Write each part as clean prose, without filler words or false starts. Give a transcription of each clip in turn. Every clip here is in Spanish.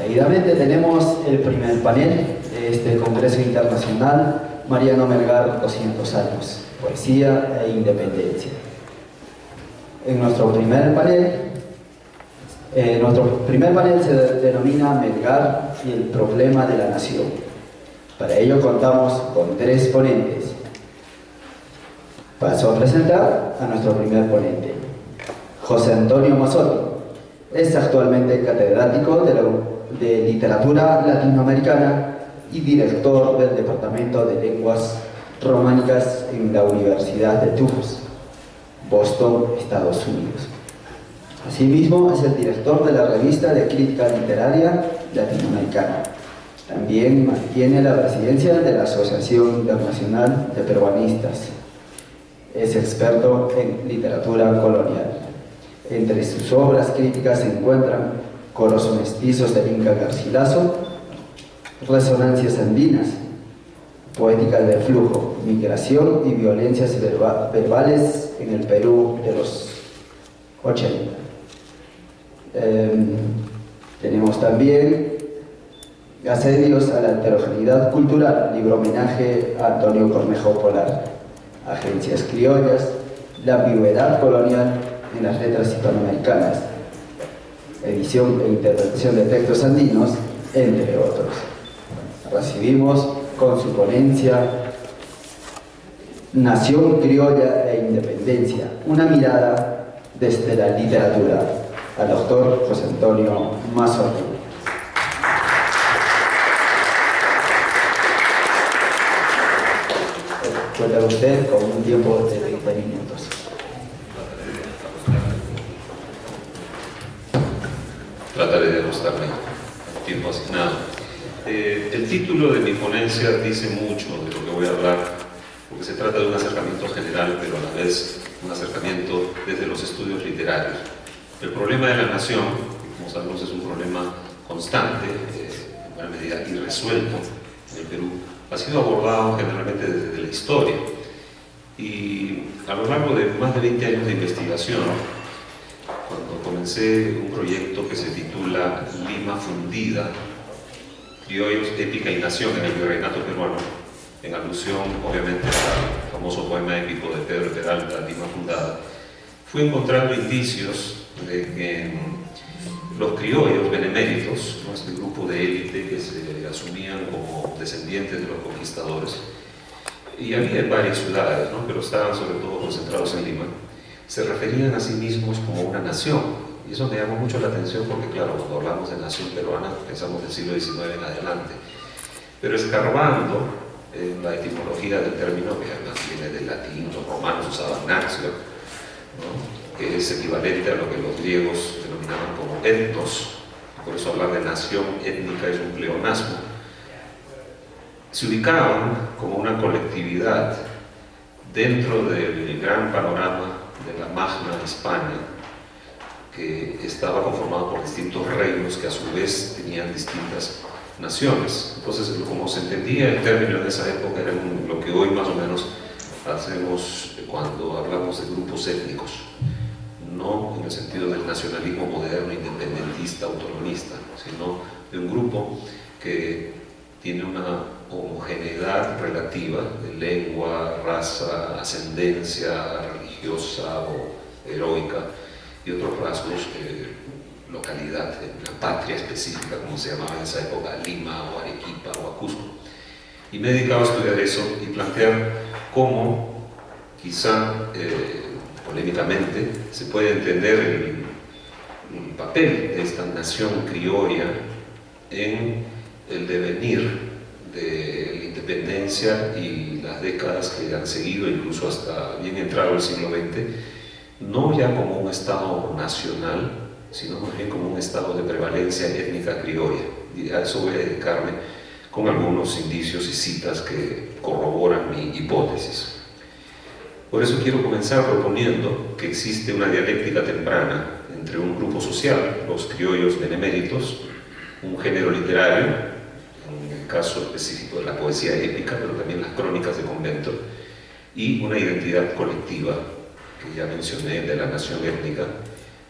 Seguidamente tenemos el primer panel de este Congreso Internacional, Mariano Melgar, 200 años, poesía e independencia. En nuestro primer panel se denomina Melgar y el problema de la nación. Para ello contamos con 3 ponentes. Paso a presentar a nuestro primer ponente, José Antonio Mazzotti. Es actualmente catedrático de literatura latinoamericana y director del Departamento de Lenguas Románicas en la Universidad de Tufts, Boston, Estados Unidos. Asimismo, es el director de la revista de crítica literaria latinoamericana. También mantiene la presidencia de la Asociación Internacional de Peruanistas. Es experto en literatura colonial. Entre sus obras críticas se encuentran Coros mestizos del Inca Garcilaso, Resonancias andinas, Poética del flujo, migración y violencias verbales en el Perú de los 80. Tenemos también Asedios a la heterogeneidad cultural, libro homenaje a Antonio Cornejo Polar, Agencias criollas, la ambigüedad colonial en las letras hispanoamericanas, edición e interpretación de textos andinos, entre otros. Recibimos con su ponencia Nación criolla e independencia, una mirada desde la literatura, al doctor José Antonio Mazzotti. Cuenta usted con un tiempo de 30 minutos. Trataré de ajustarme al tiempo asignado. El título de mi ponencia dice mucho de lo que voy a hablar, porque se trata de un acercamiento general, pero a la vez un acercamiento desde los estudios literarios. El problema de la nación, que como sabemos es un problema constante, en buena medida irresuelto en el Perú, ha sido abordado generalmente desde la historia. Y a lo largo de más de 20 años de investigación, cuando comencé un proyecto que se titula Lima Fundida, Criollos, Épica y Nación en el Virreinato Peruano, en alusión obviamente al famoso poema épico de Pedro Peralta, Lima Fundada, fui encontrando indicios de que los criollos beneméritos, ¿no?, este grupo de élite que se asumían como descendientes de los conquistadores, y había en varias ciudades, ¿no?, pero estaban sobre todo concentrados en Lima, se referían a sí mismos como una nación. Y eso me llamó mucho la atención porque, claro, cuando hablamos de nación peruana pensamos del siglo XIX en adelante. Pero escarbando en la etimología del término, que además viene del latín, los romanos usaban natio, ¿no?, que es equivalente a lo que los griegos denominaban como etnos. Por eso hablar de nación étnica es un pleonasmo. Se ubicaban como una colectividad dentro del gran panorama de la Magna Hispania, que estaba conformado por distintos reinos que a su vez tenían distintas naciones. Entonces, como se entendía el término en esa época, era lo que hoy más o menos hacemos cuando hablamos de grupos étnicos, no en el sentido del nacionalismo moderno, independentista, autonomista, sino de un grupo que tiene una homogeneidad relativa de lengua, raza, ascendencia religiosa o heroica y otros rasgos, localidad, una patria específica, como se llamaba en esa época, Lima o Arequipa o a Cusco. Y me he dedicado a estudiar eso y plantear cómo, quizá polémicamente, se puede entender el papel de esta nación criolla en el devenir de la independencia y las décadas que han seguido, incluso hasta bien entrado el siglo XX, no ya como un estado nacional, sino más bien como un estado de prevalencia étnica criolla. Y a eso voy a dedicarme con algunos indicios y citas que corroboran mi hipótesis. Por eso quiero comenzar proponiendo que existe una dialéctica temprana entre un grupo social, los criollos beneméritos, un género literario, en el caso específico de la poesía épica, pero también las crónicas de convento, y una identidad colectiva, que ya mencioné, de la nación étnica,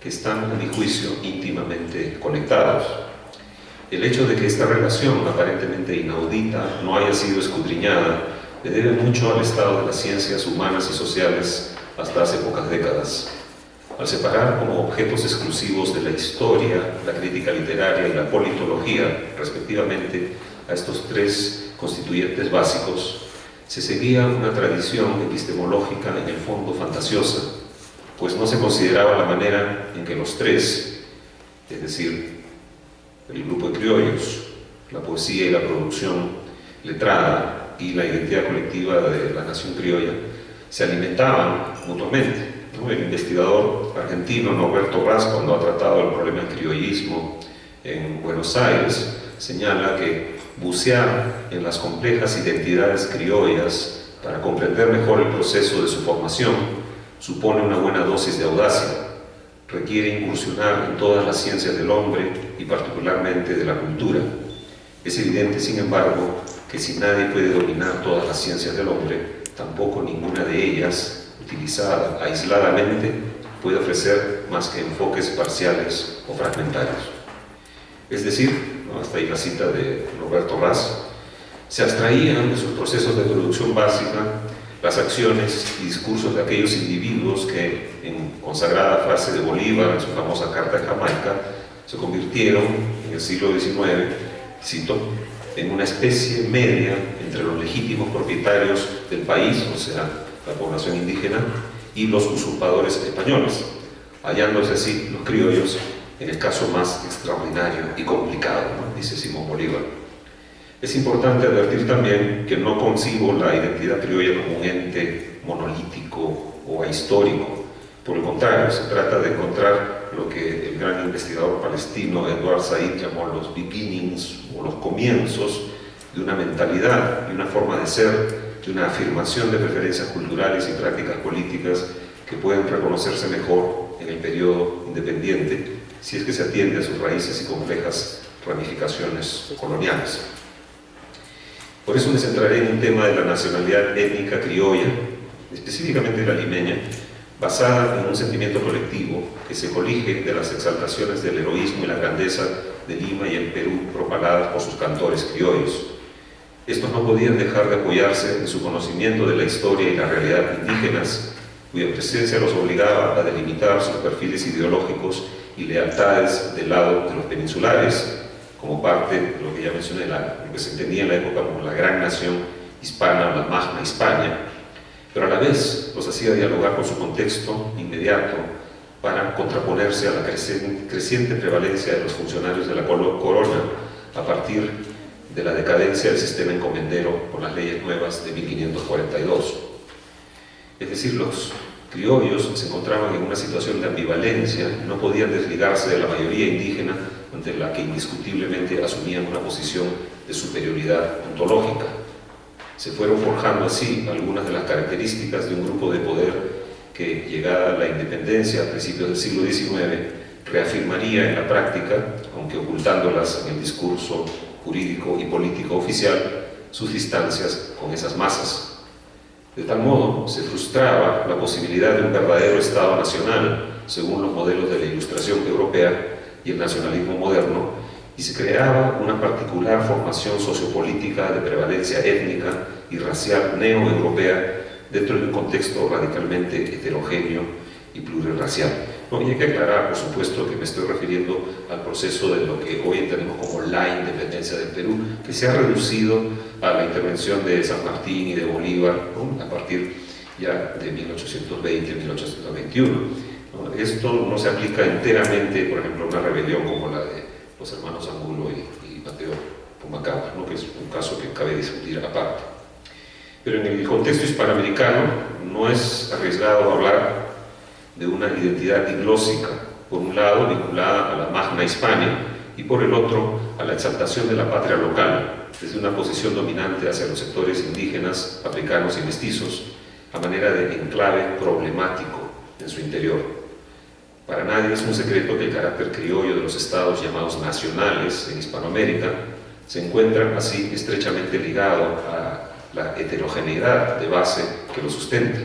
que están, a mi juicio, íntimamente conectados. El hecho de que esta relación, aparentemente inaudita, no haya sido escudriñada, le debe mucho al estado de las ciencias humanas y sociales hasta hace pocas décadas. Al separar como objetos exclusivos de la historia, la crítica literaria y la politología, respectivamente, a estos tres constituyentes básicos, se seguía una tradición epistemológica en el fondo fantasiosa, pues no se consideraba la manera en que los tres, es decir, el grupo de criollos, la poesía y la producción letrada y la identidad colectiva de la nación criolla, se alimentaban mutuamente. El investigador argentino Norberto Raz, cuando ha tratado el problema del criollismo en Buenos Aires, señala que bucear en las complejas identidades criollas para comprender mejor el proceso de su formación supone una buena dosis de audacia. Requiere incursionar en todas las ciencias del hombre y particularmente de la cultura. Es evidente, sin embargo, que si nadie puede dominar todas las ciencias del hombre, tampoco ninguna de ellas, utilizada aisladamente, puede ofrecer más que enfoques parciales o fragmentarios. Es decir, hasta ahí la cita de Roberto Raz, se abstraían de sus procesos de producción básica las acciones y discursos de aquellos individuos que, en consagrada frase de Bolívar en su famosa Carta de Jamaica, se convirtieron en el siglo XIX, cito, en una especie media entre los legítimos propietarios del país, o sea, la población indígena, y los usurpadores españoles, hallándose así los criollos en el caso más extraordinario y complicado, ¿no?, dice Simón Bolívar. Es importante advertir también que no concibo la identidad criolla como un ente monolítico o ahistórico. Por el contrario, se trata de encontrar lo que el gran investigador palestino Edward Said llamó los beginnings o los comienzos de una mentalidad, de una forma de ser, de una afirmación de preferencias culturales y prácticas políticas que pueden reconocerse mejor en el periodo independiente si es que se atiende a sus raíces y complejas ramificaciones coloniales. Por eso me centraré en un tema de la nacionalidad étnica criolla, específicamente la limeña, basada en un sentimiento colectivo que se colige de las exaltaciones del heroísmo y la grandeza de Lima y el Perú propaladas por sus cantores criollos. Estos no podían dejar de apoyarse en su conocimiento de la historia y la realidad indígenas, cuya presencia los obligaba a delimitar sus perfiles ideológicos y lealtades del lado de los peninsulares, como parte de lo que ya mencioné, lo que se entendía en la época como la gran nación hispana, la Magna Hispania, pero a la vez los hacía dialogar con su contexto inmediato para contraponerse a la creciente prevalencia de los funcionarios de la corona a partir de la decadencia del sistema encomendero con las leyes nuevas de 1542. Es decir, los criollos se encontraban en una situación de ambivalencia, no podían desligarse de la mayoría indígena ante la que indiscutiblemente asumían una posición de superioridad ontológica. Se fueron forjando así algunas de las características de un grupo de poder que, llegada la independencia a principios del siglo XIX, reafirmaría en la práctica, aunque ocultándolas en el discurso jurídico y político oficial, sus distancias con esas masas. De tal modo, se frustraba la posibilidad de un verdadero Estado nacional, según los modelos de la Ilustración europea y el nacionalismo moderno, y se creaba una particular formación sociopolítica de prevalencia étnica y racial neoeuropea dentro de un contexto radicalmente heterogéneo y plurirracial. Y hay que aclarar, por supuesto, que me estoy refiriendo al proceso de lo que hoy entendemos como la independencia del Perú, que se ha reducido a la intervención de San Martín y de Bolívar, ¿no?, a partir ya de 1820-1821. Esto no se aplica enteramente, por ejemplo, a una rebelión como la de los hermanos Angulo y Mateo Pumacahua, ¿no?, que es un caso que cabe discutir aparte. Pero en el contexto hispanoamericano no es arriesgado hablar de una identidad diglósica, por un lado vinculada a la Magna Hispania y por el otro a la exaltación de la patria local, desde una posición dominante hacia los sectores indígenas, africanos y mestizos, a manera de enclave problemático en su interior. Para nadie es un secreto que el carácter criollo de los estados llamados nacionales en Hispanoamérica se encuentra así estrechamente ligado a la heterogeneidad de base que lo sustenta.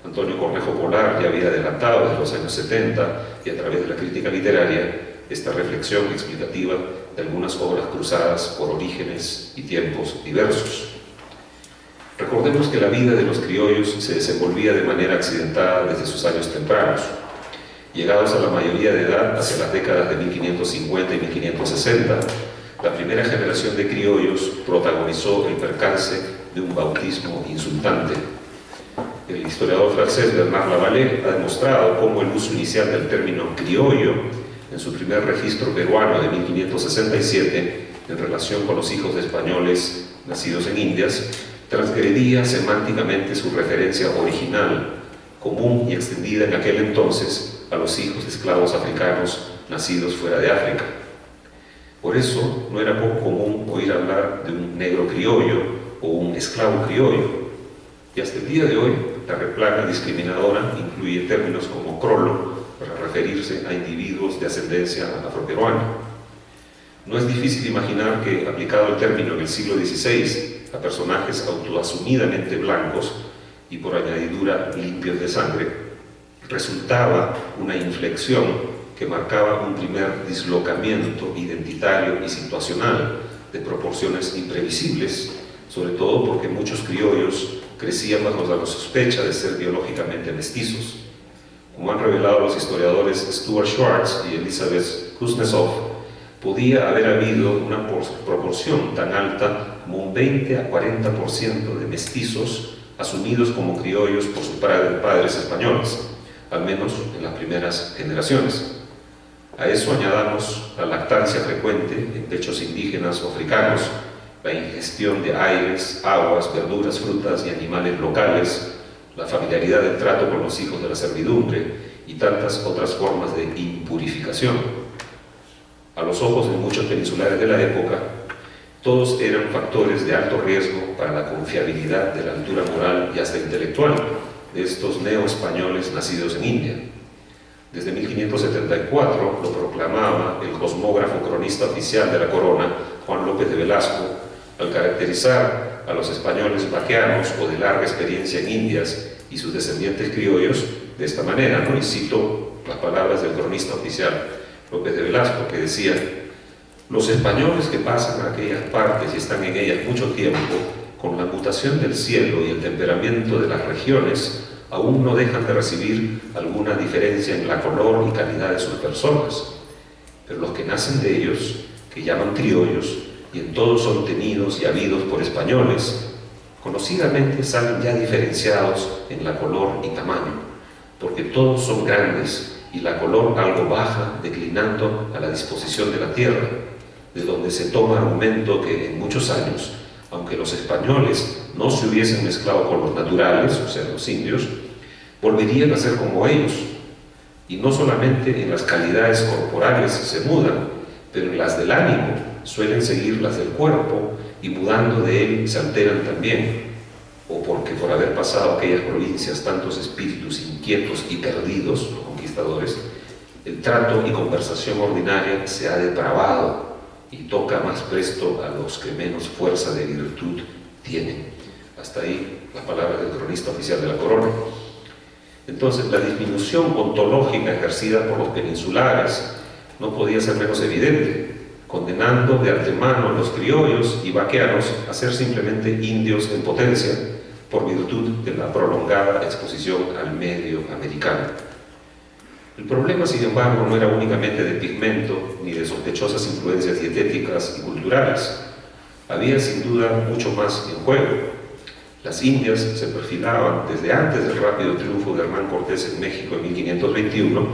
Antonio Cornejo Polar ya había adelantado desde los años 70 y a través de la crítica literaria esta reflexión explicativa de algunas obras cruzadas por orígenes y tiempos diversos. Recordemos que la vida de los criollos se desenvolvía de manera accidentada desde sus años tempranos. Llegados a la mayoría de edad, hacia las décadas de 1550 y 1560, la primera generación de criollos protagonizó el percance de un bautismo insultante. El historiador francés Bernard Lavalle ha demostrado cómo el uso inicial del término criollo en su primer registro peruano de 1567 en relación con los hijos de españoles nacidos en Indias transgredía semánticamente su referencia original, común y extendida en aquel entonces a los hijos de esclavos africanos nacidos fuera de África. Por eso no era poco común oír hablar de un negro criollo o un esclavo criollo, y hasta el día de hoy la replana discriminadora incluye términos como crollo para referirse a individuos de ascendencia afroperuana. No es difícil imaginar que, aplicado el término en el siglo XVI a personajes autoasumidamente blancos y por añadidura limpios de sangre, resultaba una inflexión que marcaba un primer dislocamiento identitario y situacional de proporciones imprevisibles, sobre todo porque muchos criollos crecían bajo la sospecha de ser biológicamente mestizos. Como han revelado los historiadores Stuart Schwartz y Elizabeth Kuznetsov, podía haber habido una proporción tan alta como un 20 a 40% de mestizos asumidos como criollos por sus padres españoles, al menos en las primeras generaciones. A eso añadamos la lactancia frecuente en pechos indígenas o africanos, la ingestión de aires, aguas, verduras, frutas y animales locales, la familiaridad del trato con los hijos de la servidumbre y tantas otras formas de impurificación. A los ojos de muchos peninsulares de la época, todos eran factores de alto riesgo para la confiabilidad de la altura moral y hasta intelectual de estos neoespañoles nacidos en India. Desde 1574 lo proclamaba el cosmógrafo cronista oficial de la corona, Juan López de Velasco, al caracterizar a los españoles vaqueanos o de larga experiencia en Indias y sus descendientes criollos de esta manera, ¿no? Y cito las palabras del cronista oficial López de Velasco, que decía: los españoles que pasan a aquellas partes y están en ellas mucho tiempo, con la mutación del cielo y el temperamento de las regiones, aún no dejan de recibir alguna diferencia en la color y calidad de sus personas. Pero los que nacen de ellos, que llaman criollos, y en todos son tenidos y habidos por españoles, conocidamente salen ya diferenciados en la color y tamaño, porque todos son grandes y la color algo baja, declinando a la disposición de la tierra, de donde se toma argumento que en muchos años, aunque los españoles no se hubiesen mezclado con los naturales, o sea, los indios, volverían a ser como ellos, y no solamente en las calidades corporales se mudan, pero en las del ánimo suelen seguir las del cuerpo, y mudando de él se alteran también, o porque por haber pasado aquellas provincias tantos espíritus inquietos y perdidos, los conquistadores, el trato y conversación ordinaria se ha depravado y toca más presto a los que menos fuerza de virtud tienen. Hasta ahí las palabras del cronista oficial de la corona. Entonces, la disminución ontológica ejercida por los peninsulares no podía ser menos evidente, condenando de antemano a los criollos y vaqueanos a ser simplemente indios en potencia por virtud de la prolongada exposición al medio americano. El problema, sin embargo, no era únicamente de pigmento ni de sospechosas influencias dietéticas y culturales. Había sin duda mucho más en juego. Las Indias se perfilaban desde antes del rápido triunfo de Hernán Cortés en México en 1521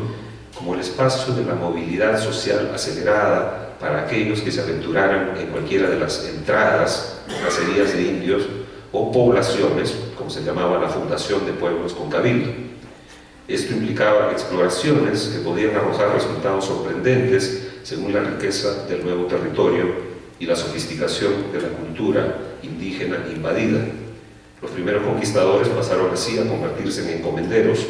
como el espacio de la movilidad social acelerada para aquellos que se aventuraran en cualquiera de las entradas o cacerías de indios o poblaciones, como se llamaba la fundación de pueblos con cabildo. Esto implicaba exploraciones que podían arrojar resultados sorprendentes según la riqueza del nuevo territorio y la sofisticación de la cultura indígena invadida. Los primeros conquistadores pasaron así a convertirse en encomenderos,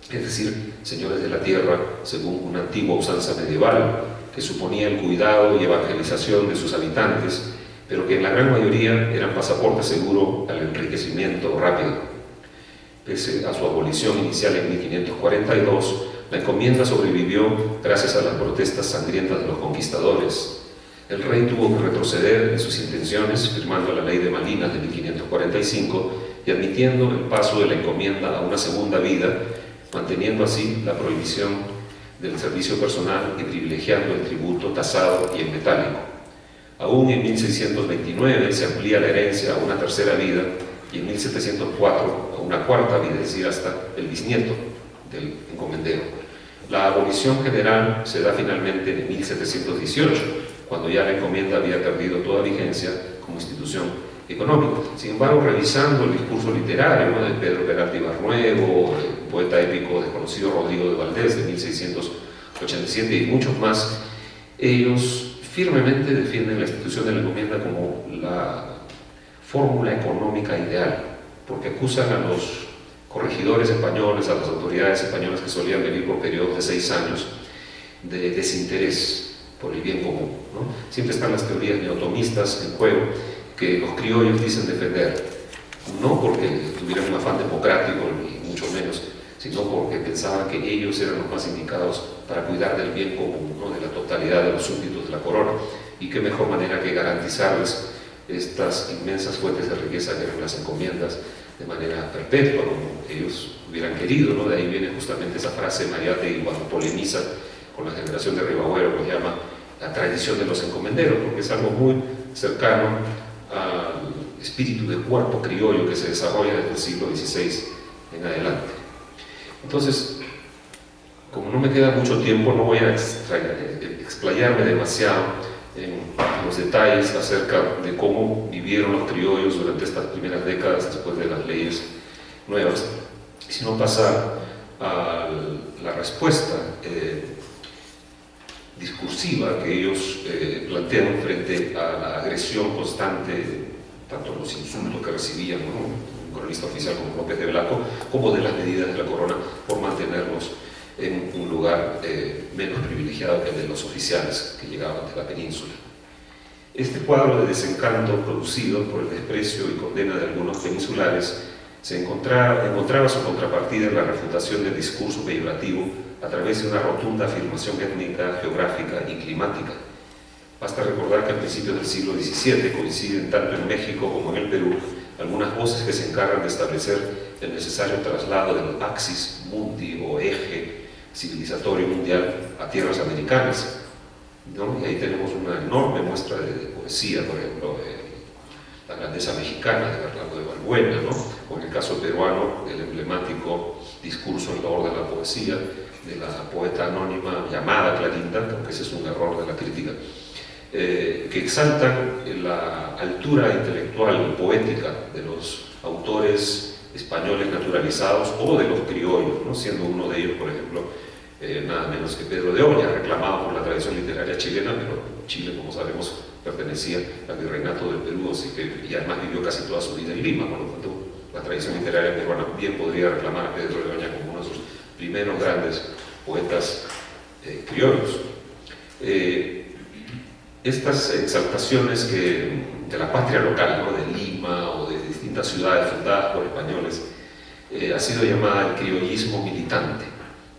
es decir, señores de la tierra según una antigua usanza medieval, que suponía el cuidado y evangelización de sus habitantes, pero que en la gran mayoría eran pasaporte seguro al enriquecimiento rápido. Pese a su abolición inicial en 1542, La encomienda sobrevivió gracias a las protestas sangrientas de los conquistadores. El rey tuvo que retroceder en sus intenciones, firmando la ley de Malinas de 1545 y admitiendo el paso de la encomienda a una segunda vida, manteniendo así la prohibición del servicio personal y privilegiando el tributo tasado y en metálico. Aún en 1629 se amplía la herencia a una tercera vida y en 1704 a una cuarta vida, es decir, hasta el bisnieto del encomendero. La abolición general se da finalmente en 1718, cuando ya la encomienda había perdido toda vigencia como institución económica. Sin embargo, revisando el discurso literario, ¿no?, de Pedro Peralta Ibarnuevo, el poeta épico desconocido Rodrigo de Valdés de 1687 y muchos más, ellos firmemente defienden la institución de la encomienda como la fórmula económica ideal, porque acusan a los corregidores españoles, a las autoridades españolas que solían venir por periodos de 6 años, de desinterés por el bien común, ¿no? Siempre están las teorías neotomistas en juego que los criollos dicen defender, no porque tuvieran un afán democrático, ni mucho menos, sino porque pensaban que ellos eran los más indicados para cuidar del bien común, ¿no?, de la totalidad de los súbditos de la corona, y qué mejor manera que garantizarles estas inmensas fuentes de riqueza que eran las encomiendas de manera perpetua, como ellos hubieran querido, ¿no? De ahí viene justamente esa frase Mariátegui cuando polemiza con la generación de Ribagüero, que llama la tradición de los encomenderos, porque es algo muy cercano al espíritu de cuerpo criollo que se desarrolla desde el siglo XVI en adelante. Entonces, como no me queda mucho tiempo, no voy a explayarme demasiado en los detalles acerca de cómo vivieron los criollos durante estas primeras décadas después de las leyes nuevas, sino pasar a la respuesta discursiva que ellos plantean frente a la agresión constante, tanto los insultos que recibían, ¿no?, un cronista oficial como López de Blanco, como de las medidas de la corona por mantenerlos en un lugar menos privilegiado que el de los oficiales que llegaban de la península. Este cuadro de desencanto producido por el desprecio y condena de algunos peninsulares se encontraba su contrapartida en la refutación del discurso peyorativo a través de una rotunda afirmación étnica, geográfica y climática. Basta recordar que a principios del siglo XVII coinciden tanto en México como en el Perú algunas voces que se encargan de establecer el necesario traslado del axis mundi o eje civilizatorio mundial a tierras americanas, ¿no? Y ahí tenemos una enorme muestra de poesía, por ejemplo, La grandeza mexicana de Bernardo de Balbuena, ¿no?, o en el caso peruano, el emblemático discurso en loor de la poesía de la poeta anónima llamada Clarinda, aunque ese es un error de la crítica, que exaltan la altura intelectual y poética de los autores españoles naturalizados o de los criollos, ¿no?, siendo uno de ellos, por ejemplo, nada menos que Pedro de Oña, reclamado por la tradición literaria chilena, pero Chile, como sabemos, pertenecía al virreinato del Perú, así que, y además vivió casi toda su vida en Lima, por lo tanto la tradición literaria peruana bien podría reclamar a Pedro de Oña como uno de sus primeros grandes poetas criollos. Estas exaltaciones de la patria local, ¿no?, de Lima o de distintas ciudades fundadas por españoles, ha sido llamada el criollismo militante,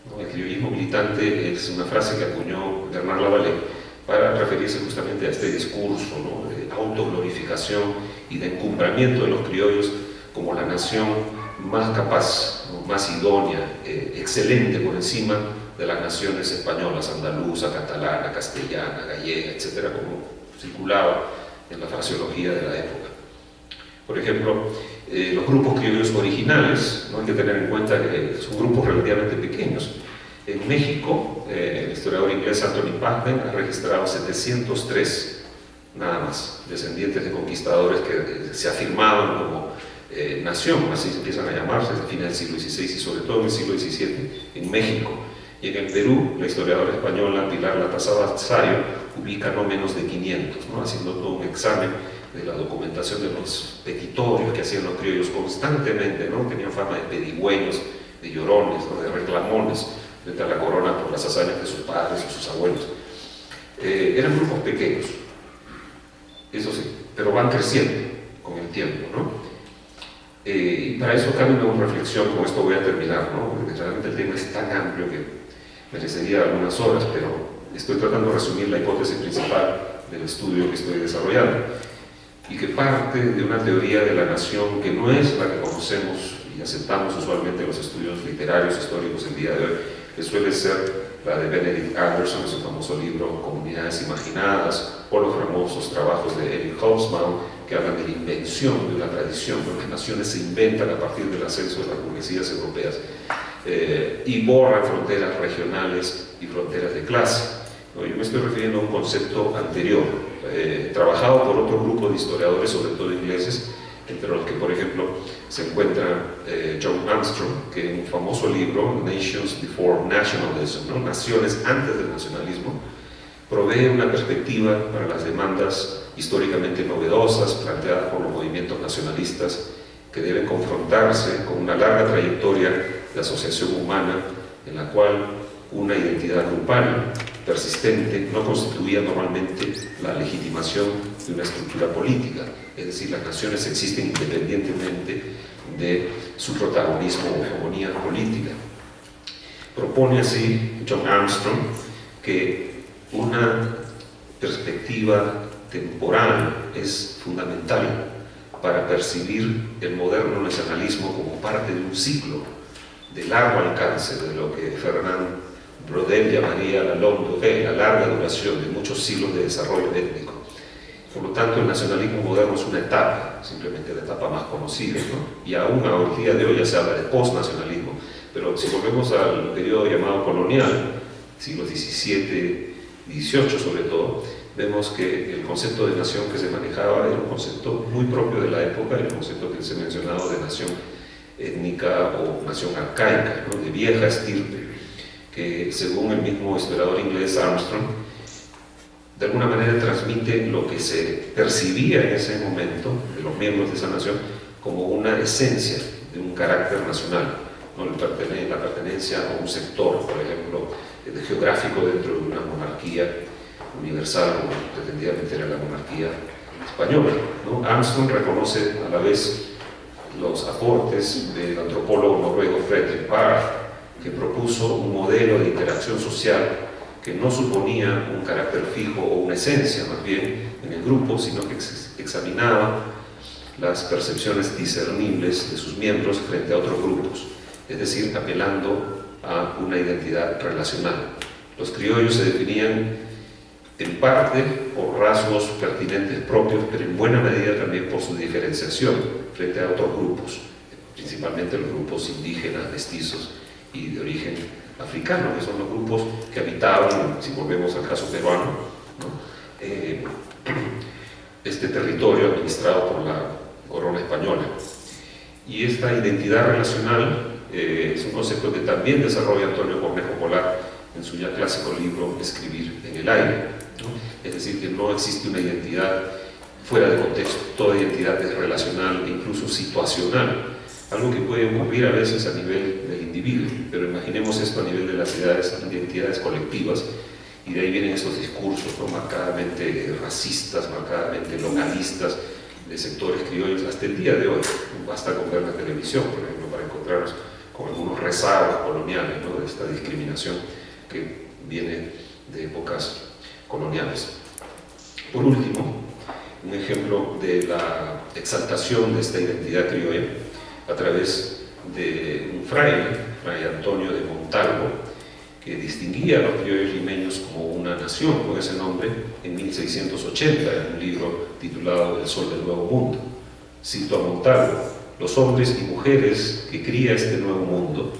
¿no? El criollismo militante es una frase que acuñó Bernard Lavalle para referirse justamente a este discurso, ¿no?, de autoglorificación y de encumbramiento de los criollos como la nación más capaz, ¿no?, más idónea, excelente por encima de las naciones españolas, andaluza, catalana, castellana, gallega, etcétera, como circulaba en la fraseología de la época. Por ejemplo, los grupos criollos originales, ¿no?, hay que tener en cuenta que son grupos relativamente pequeños. En México, el historiador inglés Anthony Pagden ha registrado 703 nada más, descendientes de conquistadores que se afirmaban como nación, así empiezan a llamarse desde el final del siglo XVI y sobre todo en el siglo XVII en México. Y en el Perú, la historiadora española Pilar Latazzario ubica no menos de 500, ¿no?, haciendo todo un examen de la documentación de los petitorios que hacían los criollos constantemente, ¿no?, tenían fama de pedigüeños, de llorones, ¿no?, de reclamones frente a la corona por las hazañas de sus padres y sus abuelos. Eran grupos pequeños, eso sí, pero van creciendo con el tiempo, ¿no? Y para eso cabe una reflexión, con esto voy a terminar, ¿no?, porque realmente el tema es tan amplio que merecería algunas horas, pero estoy tratando de resumir la hipótesis principal del estudio que estoy desarrollando, y que parte de una teoría de la nación que no es la que conocemos y aceptamos usualmente en los estudios literarios históricos el día de hoy, que suele ser la de Benedict Anderson en su famoso libro Comunidades Imaginadas, o los famosos trabajos de Eric Hobsbawm, que hablan de la invención de una tradición, porque las naciones se inventan a partir del ascenso de las burguesías europeas y borran fronteras regionales y fronteras de clase. ¿No? Yo me estoy refiriendo a un concepto anterior, trabajado por otro grupo de historiadores, sobre todo ingleses, entre los que, por ejemplo, se encuentra John Armstrong, que en un famoso libro, Nations Before Nationalism, ¿no? Naciones antes del nacionalismo, provee una perspectiva para las demandas históricamente novedosas planteadas por los movimientos nacionalistas que deben confrontarse con una larga trayectoria de asociación humana en la cual una identidad grupal persistente no constituía normalmente la legitimación de una estructura política, es decir, las naciones existen independientemente de su protagonismo o hegemonía política. Propone así John Armstrong que una perspectiva temporal es fundamental para percibir el moderno nacionalismo como parte de un ciclo de largo alcance, de lo que Fernand Braudel llamaría la longue durée, la larga duración de muchos siglos de desarrollo étnico. Por lo tanto, el nacionalismo moderno es una etapa, simplemente la etapa más conocida, ¿no? Y aún al día de hoy ya se habla de postnacionalismo, pero si volvemos al periodo llamado colonial, siglos XVII, XVIII sobre todo, vemos que el concepto de nación que se manejaba era un concepto muy propio de la época, el concepto que se ha mencionado de nación étnica o nación arcaica, ¿no? De vieja estirpe, que según el mismo historiador inglés Armstrong, de alguna manera transmite lo que se percibía en ese momento de los miembros de esa nación como una esencia de un carácter nacional, ¿no? La pertenencia a un sector, por ejemplo, geográfico dentro de una monarquía universal, como pretendidamente era la monarquía española, ¿no? Armstrong reconoce a la vez los aportes del antropólogo noruego Fredrik Barth, que propuso un modelo de interacción social que no suponía un carácter fijo o una esencia, más bien, en el grupo, sino que examinaba las percepciones discernibles de sus miembros frente a otros grupos, es decir, apelando a una identidad relacional. Los criollos se definían en parte por rasgos pertinentes propios, pero en buena medida también por su diferenciación frente a otros grupos, principalmente los grupos indígenas, mestizos y de origen africano, que son los grupos que habitaban, si volvemos al caso peruano, ¿no? Este territorio administrado por la corona española. Y esta identidad relacional es un concepto que también desarrolla Antonio Cornejo Polar en su ya clásico libro Escribir en el aire, ¿no? Es decir, que no existe una identidad fuera de contexto, toda identidad es relacional e incluso situacional, algo que puede ocurrir a veces a nivel del individuo, pero imaginemos esto a nivel de las identidades colectivas, y de ahí vienen estos discursos, ¿no? Marcadamente racistas, marcadamente localistas, de sectores criollos hasta el día de hoy. Basta con ver la televisión, por ejemplo, para encontrarnos con algunos rezagos coloniales, ¿no? De esta discriminación que viene de épocas coloniales. Por último, un ejemplo de la exaltación de esta identidad criolla a través de un fraile, Fray Antonio de Montalvo, que distinguía a los criollos limeños como una nación con ese nombre en 1680, en un libro titulado El Sol del Nuevo Mundo. Cito a Montalvo: los hombres y mujeres que cría este nuevo mundo,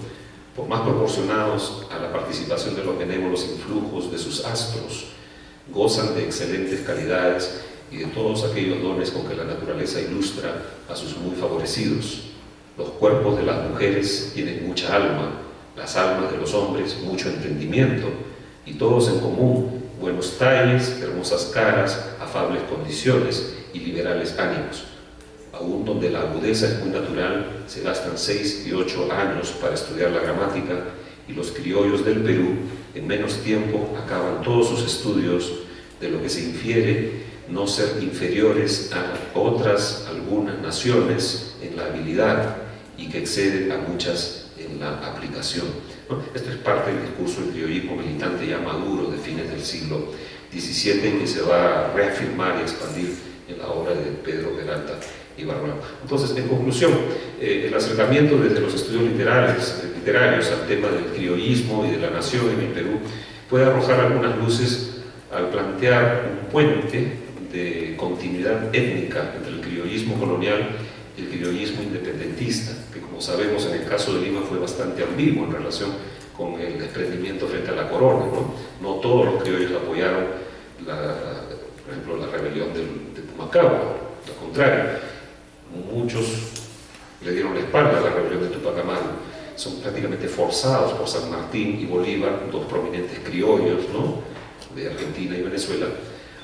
por más proporcionados a la participación de los benévolos influjos de sus astros, gozan de excelentes calidades y de todos aquellos dones con que la naturaleza ilustra a sus muy favorecidos. Los cuerpos de las mujeres tienen mucha alma, las almas de los hombres mucho entendimiento, y todos en común buenos talles, hermosas caras, afables condiciones y liberales ánimos. Aún donde la agudeza es muy natural, se gastan 6 y 8 años para estudiar la gramática, y los criollos del Perú en menos tiempo acaban todos sus estudios, de lo que se infiere no ser inferiores a otras algunas naciones en la habilidad y que exceden a muchas en la aplicación. ¿no? Esto es parte del discurso del criollismo militante ya maduro de fines del siglo XVII, que se va a reafirmar y expandir en la obra de Pedro Peralta y Barruano. Entonces, en conclusión, el acercamiento desde los estudios literarios al tema del criollismo y de la nación en el Perú puede arrojar algunas luces al plantear un puente de continuidad étnica entre el criollismo colonial y el criollismo independentista, que como sabemos en el caso de Lima fue bastante ambiguo en relación con el desprendimiento frente a la corona, ¿no? No todos los criollos apoyaron, por ejemplo, la rebelión de Pumacahua, al contrario, muchos le dieron la espalda a la rebelión de Tupac Amaru, son prácticamente forzados por San Martín y Bolívar, dos prominentes criollos, ¿no?, de Argentina y Venezuela,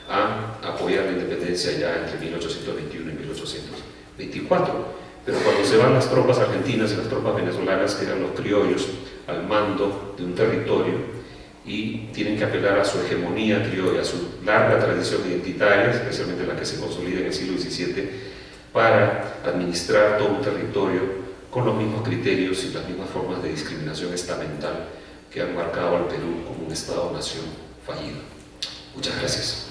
a apoyar la independencia ya entre 1821 y 1824. Pero cuando se van las tropas argentinas y las tropas venezolanas, quedan los criollos al mando de un territorio y tienen que apelar a su hegemonía criolla, a su larga tradición identitaria, especialmente la que se consolida en el siglo XVII, para administrar todo un territorio con los mismos criterios y las mismas formas de discriminación estamental que han marcado al Perú como un Estado-nación fallido. Muchas gracias.